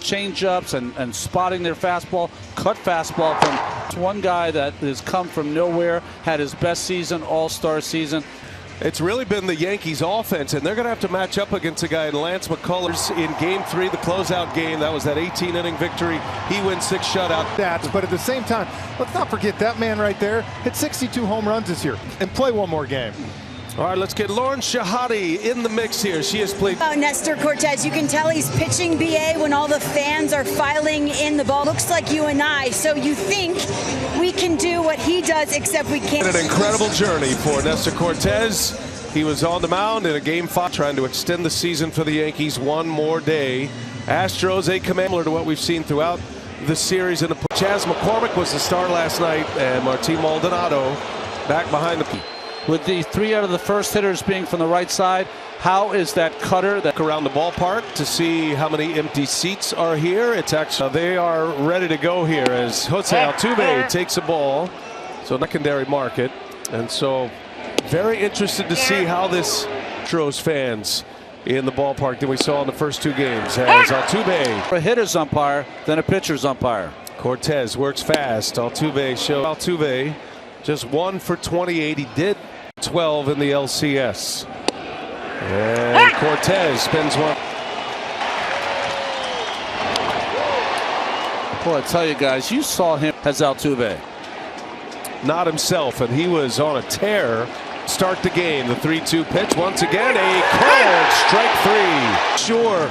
Change-ups and spotting their fastball, cut fastball from one guy that has come from nowhere, had his best season, all-star season. It's really been the Yankees offense, and they're going to have to match up against a guy, Lance McCullers, in Game 3, the closeout game. That was that 18-inning victory. He wins 6 shutout. But at the same time, let's not forget that man right there hit 62 home runs this year and play one more game. All right, let's get Lauren Shahadi in the mix here. She has played. Nestor Cortez, you can tell he's pitching BA when all the fans are filing in the ball. Looks like you and I. So you think we can do what he does, except we can't. An incredible journey for Nestor Cortez. He was on the mound in a Game 5, trying to extend the season for the Yankees one more day. Astros, a commandler to what we've seen throughout the series. And Chas McCormick was the star last night, and Martin Maldonado back behind the. With the 3 out of the first hitters being from the right side, how is that cutter that around the ballpark to see how many empty seats are here? It's actually they are ready to go here as Jose Altuve takes a ball. So secondary market, and so very interested to see how this Astros fans in the ballpark that we saw in the first 2 games as Altuve. A hitter's umpire than a pitcher's umpire. Cortez works fast. Altuve just 1 for 28. He did 12 in the LCS. And Cortez spins one. Boy, I tell you guys, you saw him as Altuve. Not himself, and he was on a tear. Start the game. The 3-2 pitch. Once again, a called strike 3. Sure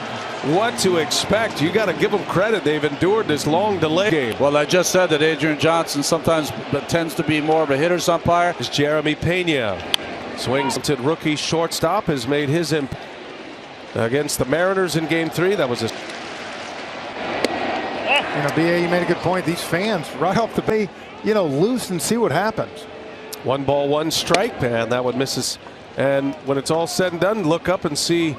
what to expect. You got to give them credit. They've endured this long delay game. Well, I just said that Adrian Johnson sometimes tends to be more of a hitter's umpire. Jeremy Pena swings to rookie shortstop, has made his impact against the Mariners in Game 3. That was a. BA, you made a good point. These fans right off the bat, loose and see what happens. 1 ball, 1 strike, man. That would miss us. And when it's all said and done, look up and see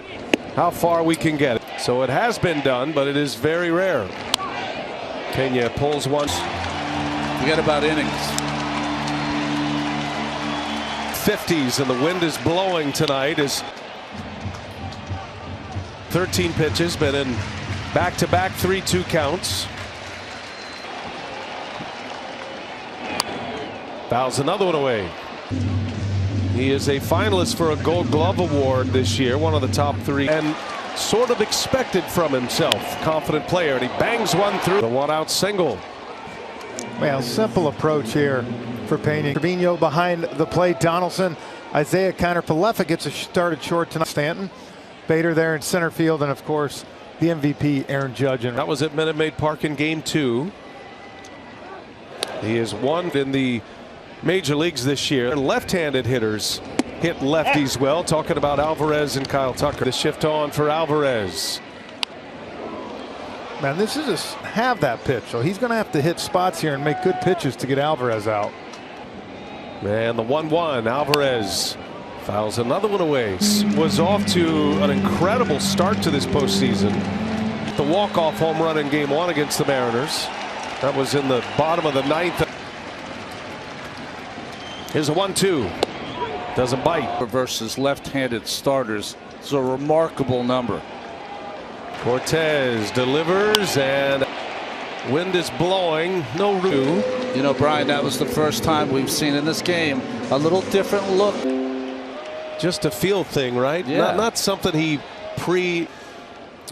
how far we can get it. So it has been done, but it is very rare. Pena pulls once. Forget about innings. 50s, and the wind is blowing tonight. Is 13 pitches, been in back-to-back 3-2 counts. Fouls another one away. He is a finalist for a Gold Glove Award this year, one of the top 3, and sort of expected from himself. Confident player, and he bangs one through the 1-out single. Well, simple approach here for Pena. Trevino behind the plate. Donaldson, Isaiah Kiner-Falefa gets a started short tonight. Stanton, Bader there in center field, and of course the MVP Aaron Judge. And that was at Minute Maid Park in Game 2. He has won in the major leagues this year. Left-handed hitters hit lefties well. Talking about Alvarez and Kyle Tucker. The shift on for Alvarez. Man, this is have that pitch, so he's going to have to hit spots here and make good pitches to get Alvarez out. Man, the 1-1. Alvarez fouls another one away. Was off to an incredible start to this postseason. The walk-off home run in Game 1 against the Mariners. That was in the bottom of the 9th. Here's a 1-2. Doesn't bite. Versus left-handed starters. It's a remarkable number. Cortez delivers, and wind is blowing. No room. Brian, that was the first time we've seen in this game a little different look. Just a feel thing, right? Yeah. Not something he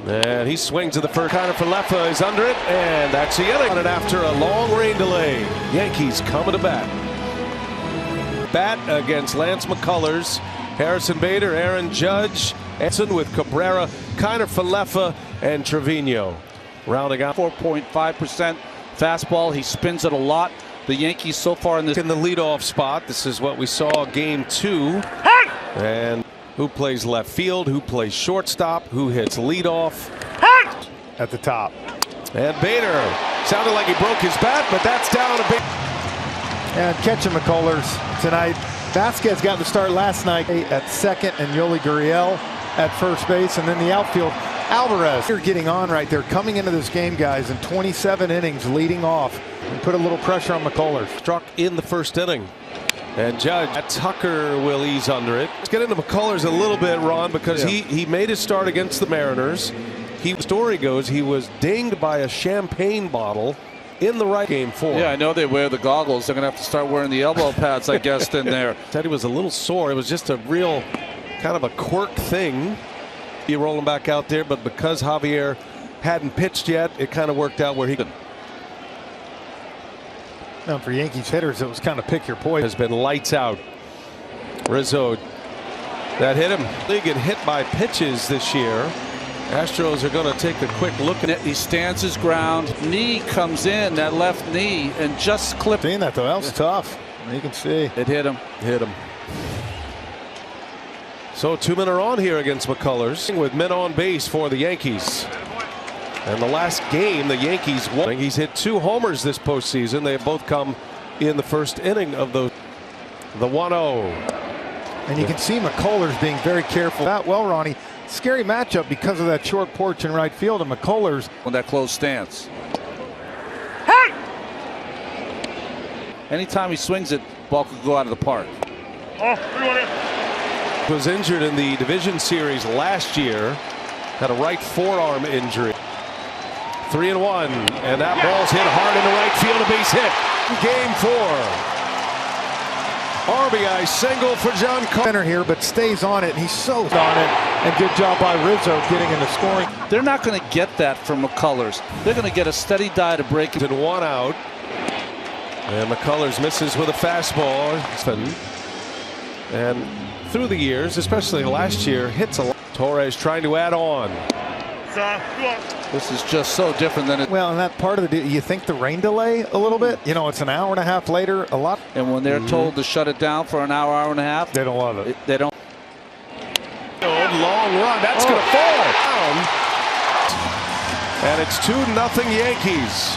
And he swings to the first. Kiner-Falefa is under it, and that's the inning. And after a long rain delay, Yankees coming to bat. Bat against Lance McCullers, Harrison Bader, Aaron Judge, Edson with Cabrera, Kiner-Falefa, and Trevino. Rounding out 4.5% fastball. He spins it a lot. The Yankees so far in the leadoff spot. This is what we saw Game 2. And who plays left field? Who plays shortstop? Who hits leadoff? At the top. And Bader sounded like he broke his bat, but that's down a big. And catching McCullers tonight. Vasquez got the start last night at second, and Yoli Gurriel at first base, and then the outfield. Alvarez, you're getting on right there, coming into this game, guys, in 27 innings, leading off, and put a little pressure on McCullers. Struck in the first inning. And Judge, Tucker will ease under it. Let's get into McCullers a little bit, Ron, because he made his start against the Mariners. The story goes he was dinged by a champagne bottle in the right game 4. Yeah, I know they wear the goggles. They're going to have to start wearing the elbow pads, I guess, in there. Said he was a little sore. It was just a real kind of a quirk thing. You roll him back out there, but because Javier hadn't pitched yet, it kind of worked out where he could. Now for Yankees hitters, it was kind of pick your poison. Has been lights out. Rizzo, that hit him. They get hit by pitches this year. Astros are going to take a quick look at it. He stands his ground. Knee comes in, that left knee, and just clipped. Seeing that though, that was tough. You can see it hit him. Hit him. So 2 men are on here against McCullers with men on base for the Yankees. And the last game, the Yankees won. He's hit 2 homers this postseason. They have both come in the first inning of the 1-0. And you can see McCullers being very careful. That well, Ronnie, scary matchup because of that short porch in right field, and McCullers on that close stance. Anytime he swings it, ball could go out of the park. Was injured in the division series last year. Had a right forearm injury. 3-1, and that ball's hit hard into right field. A base hit. Game 4. RBI single for John Center here, but stays on it. And he's so on it, and good job by Rizzo getting into scoring. They're not going to get that from McCullers. They're going to get a steady diet of breaking. And 1 out, and McCullers misses with a fastball. And through the years, especially last year, hits a lot. Torres trying to add on. This is just so different than it. Well, and that part of the, you think the rain delay a little bit? You know, it's an hour and a half later, a lot. And when they're told to shut it down for an hour, hour and a half, they don't love it. They don't. Long run. That's going to fall down. And it's 2-0 Yankees.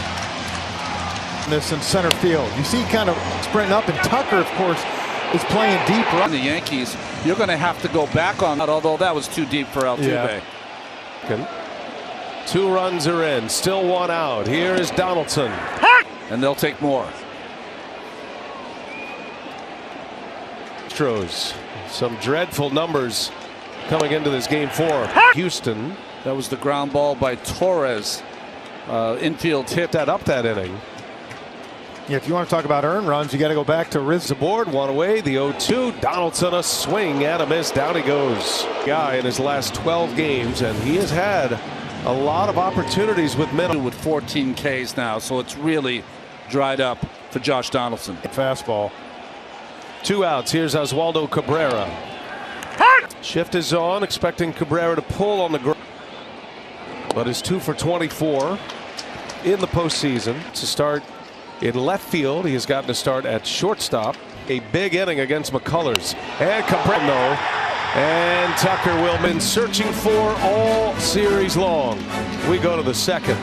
This in center field. You see kind of sprinting up, and Tucker, of course, is playing deep. Right. The Yankees, you're going to have to go back on that, although that was too deep for Altuve. Yeah. 2 runs are in, still 1 out. Here is Donaldson. And they'll take more. Astros, some dreadful numbers coming into this game 4. Houston. That was the ground ball by Torres. Infield hit that up that inning. Yeah, if you want to talk about earned runs, you got to go back to Rizzo. Board, 1 away, the 0-2. Donaldson, a swing and a miss. Down he goes. Guy in his last 12 games, and he has had a lot of opportunities with men. With 14 Ks now, so it's really dried up for Josh Donaldson. Fastball. 2 outs. Here's Oswaldo Cabrera. Shift is on, expecting Cabrera to pull on the ground. But is 2 for 24 in the postseason. To start in left field, he has gotten to start at shortstop. A big inning against McCullers. And Cabrera, and Tucker will be searching for all series long. We go to the second.